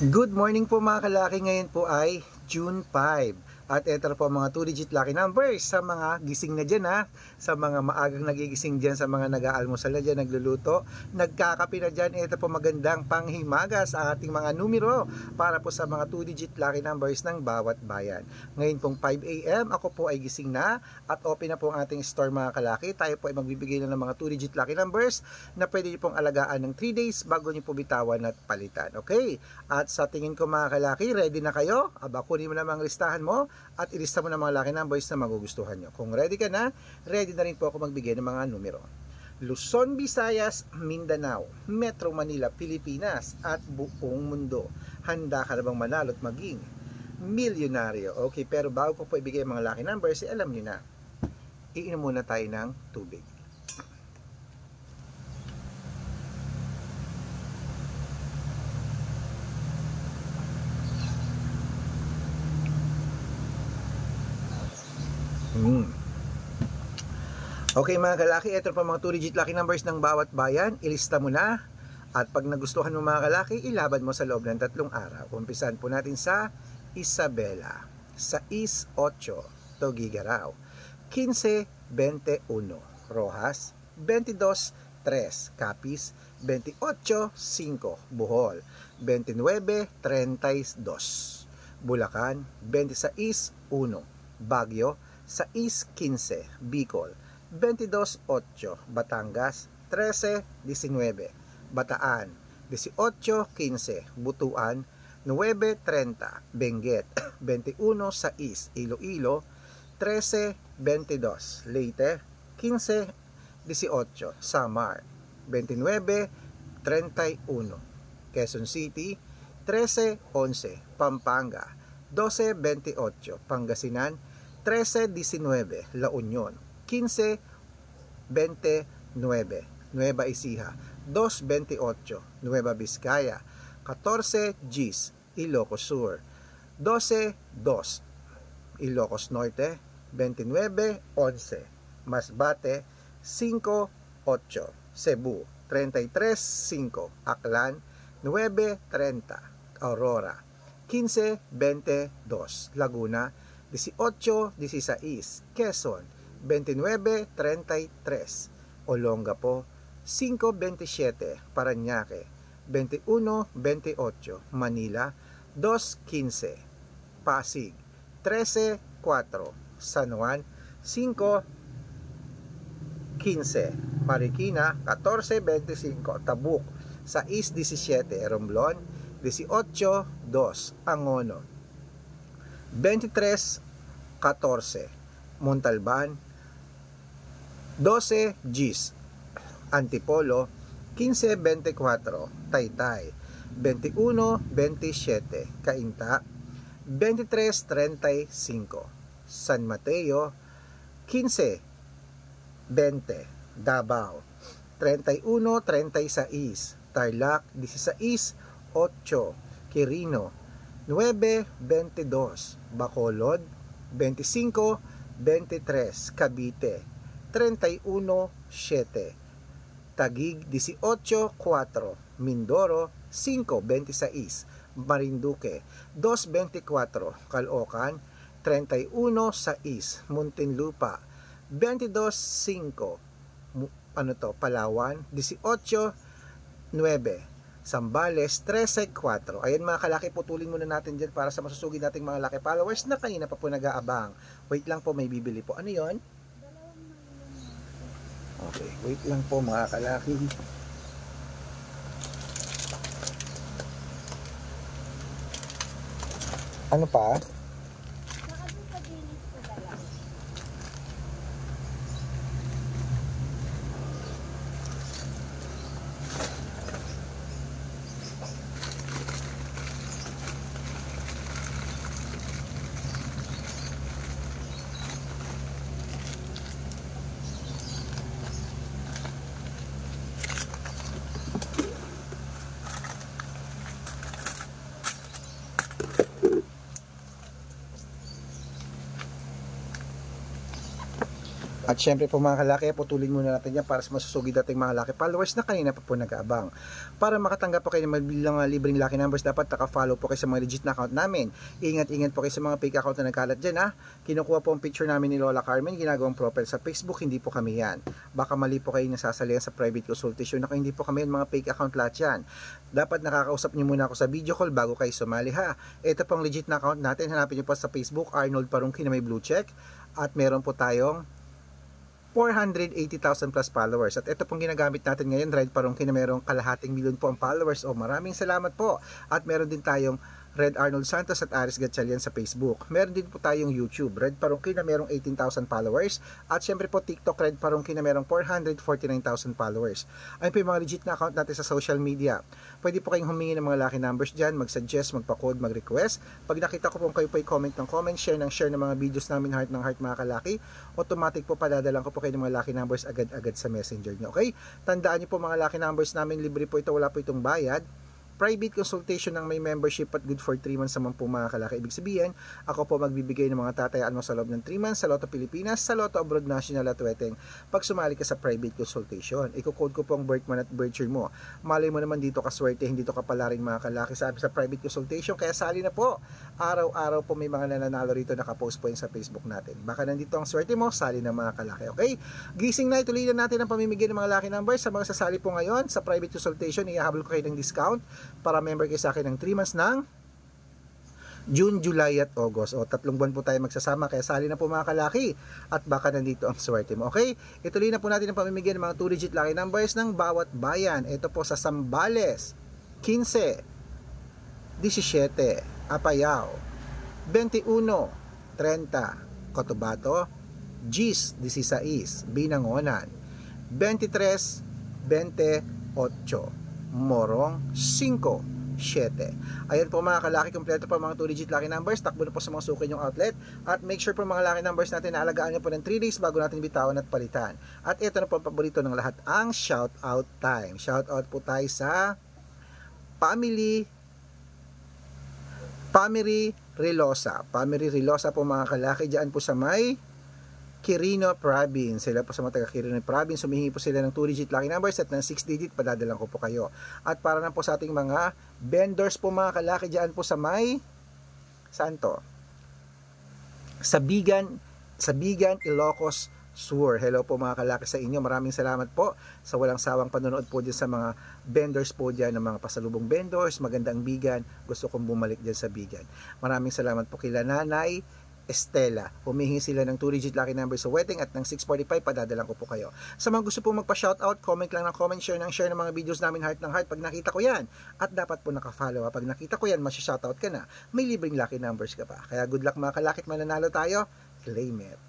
Good morning po mga kalaki, ngayon po ay June 5 at ito po mga 2-digit lucky numbers sa mga gising na dyan sa mga maagang nagigising dyan, sa mga nag-aalmusal na dyan, nagluluto, nagkakape na dyan. Ito po magandang panghimagas ang ating mga numero para po sa mga 2-digit lucky numbers ng bawat bayan. Ngayon pong 5 AM ako po ay gising na at open na po ang ating store mga kalaki. Tayo po ay magbibigay na ng mga 2-digit lucky numbers na pwede nyo pong alagaan ng 3 days bago nyo po bitawan at palitan. Okay? At sa tingin ko mga kalaki, ready na kayo? Aba, kunin mo namang listahan mo at ilista mo na mga lucky numbers na magugustuhan nyo. Kung ready ka na, ready na rin po ako magbigay ng mga numero. Luzon, Visayas, Mindanao, Metro Manila, Pilipinas at buong mundo. Handa ka na bang manalo at maging milyonaryo? Okay, pero bago ko po ibigay ang mga lucky numbers, alam nyo na, iinom muna tayo ng tubig. Okay mga kalaki, ito pa mga 2-digit lucky numbers ng bawat bayan. Ilista mo na at pag nagustuhan mo mga kalaki, ilaban mo sa loob ng 3 araw. Umpisahan po natin sa Isabela, 6-8, Tugigaraw, 15-21, Rojas, 22-3, Capiz, 28-5, Bohol, 29-32, Bulacan, 26-1, Baguio, 6-15, Bicol, 22-8, Batangas, 13-19, Bataan, 18-15, Butuan, 9-30, Benguet, 21-6, Iloilo, 13-22, Leyte, 15-18, Samar, 29-31, Quezon City, 13-11, Pampanga, 12-28, Pangasinan, 13-19, La Union, 15-29, Nueva Ecija, 2-28, Nueva Vizcaya, 14 Gis, Ilocos Sur, 12-2, Ilocos Norte, 29-11, Masbate, 5-8, Cebu, 33-5, Aklan, 9-30, Aurora, 15-22, Laguna, 18-16, Quezon, 29-33, Olongapo, 5-27, Parañaque, 21-28, Manila, 2-15, Pasig, 13-4, San Juan, 5-15, Marikina, 14-25, Tabuk, 6-17, Romblon, 18-2, Angono, 23-14, Montalban, 12 Gis, Antipolo, 15-24, Taytay, 21-27, Cainta, 23-35, San Mateo, 15-20, Davao, 31-36, Tarlac, 16-8, Quirino, 9-22, Bacolod, 25-23, Cavite, 31-7, Taguig, 18-4, Mindoro, 5-26, Marinduque, 2-24, Caloocan, 31-6, Muntinlupa, 22-5, Palawan, 18-9, Sambales, 13-4. Ayan mga kalaki, putulin muna natin dyan para sa masusugid nating mga laki followers na kanina pa po nag-aabang. Wait lang po, may bibili po. Ano yon? Okay, wait lang po mga kalaki. Ano pa? At syempre po mga kalaki, putulin muna natin yan para sa masusugid nating mga lucky followers na kanina pa po nag-aabang. Para makatanggap po kayo ng mabilang libreng lucky numbers, dapat naka-follow po kayo sa mga legit na account namin. Ingat-ingat po kayo sa mga fake account na nagkalat dyan ha. Kinukuha po ang picture namin ni Lola Carmen, ginagawang profile sa Facebook, hindi po kami yan. Baka mali po kayo nasasalihan sa private consultation, ako hindi po kami yan, mga fake account lahat yan. Dapat nakakausap niyo muna ako sa video call bago kayo sumali ha. Ito pong legit na account natin, hanapin niyo po sa Facebook, Arnold Parungki na may blue check. At meron po tayong 480,000 plus followers. At ito pong ginagamit natin ngayon, Red Parungki na mayroong kalahating milyon po ang followers. Maraming salamat po. At meron din tayong Red Arnold Santos at Aris Gatchalian sa Facebook. Meron din po tayong YouTube, Red Parungki na mayroong 18,000 followers. At syempre po TikTok, Red Parungki na mayroong 449,000 followers. Ayun po yung mga legit na account natin sa social media. Pwede po kayong humingi ng mga lucky numbers dyan, mag-suggest, magpa-code, mag-request. Pag nakita ko po kayo po i-comment ng comment, share ng mga videos namin heart ng heart mga kalaki, automatic po padadalan ko po kayo ng mga lucky numbers agad-agad sa messenger nyo. Okay? Tandaan nyo po mga lucky numbers namin, libre po ito, wala po itong bayad. Private consultation ng may membership at good for 3 months naman po mga kalaki. Ibig sabihin, ako po magbibigay ng mga tatayaan mo sa loob ng 3 months sa Lotto Pilipinas, sa Lotto Abroad National at Weteng pag sumali ka sa private consultation. Iko-code ko po ang birth month at birth year mo. Malay mo naman dito ka swerte, hindi to kapala rin mga kalaki sabi sa private consultation. Kaya sali na po. Araw-araw po may mga nananalo rito, nakapost po yun sa Facebook natin. Baka nandito ang swerte mo, sali na mga kalaki. Okay? Gising na, ituloy na natin ang pamimigay ng mga lucky numbers sa mga sasali po ngayon sa private consultation. Ihahabol ko kayo ng discount para member kayo sa akin ng 3 months ng June, July at August. Tatlong buwan po tayo magsasama, kaya sali na po mga kalaki at baka nandito ang swerte mo. Okay? Ituloy na po natin ang pamimigay ng mga 2-digit lucky numbers ng bawat bayan. Ito po sa Zambales, 15, 17, Apayao, 21, 30, Cotabato, Gis, 16, Binangonan, 23, 28, Morong, 5, 7. Ayan po mga kalaki, kompleto po mga 2-digit lucky numbers. Takbo na po sa mga suki nyong outlet. At make sure po mga lucky numbers natin na alagaan nyo po ng 3 days bago natin bitawan at palitan. At ito na po ang paborito ng lahat, ang shout out time. Shout out po tayo sa Family Rilosa. Family Rilosa po mga kalaki, dyan po sa may Quirino Province. Sila po sa mga taga Quirino Province, humihingi po sila ng 2-digit lucky numbers at ng 6-digit, padadalang ko po kayo. At para na po sa ating mga vendors po mga kalaki, dyan po sa may saan to? Sa Bigan, Ilocos Sur. Hello po mga kalaki sa inyo. Maraming salamat po sa walang sawang panonood po dyan sa mga vendors po dyan, ng mga pasalubong vendors, magandang Bigan. Gusto kong bumalik dyan sa Bigan. Maraming salamat po kila Nanay Estela. Humihingi sila ng 2-digit lucky number sa Weteng at ng 645, padadalang ko po kayo. Sa mga gusto po magpa-shoutout, comment lang ng comment, share ng mga videos namin heart ng heart pag nakita ko yan. At dapat po naka-follow. Pag nakita ko yan, masya-shoutout ka na. May libreng lucky numbers ka pa. Kaya good luck mga kalakit, mananalo tayo. Claim it.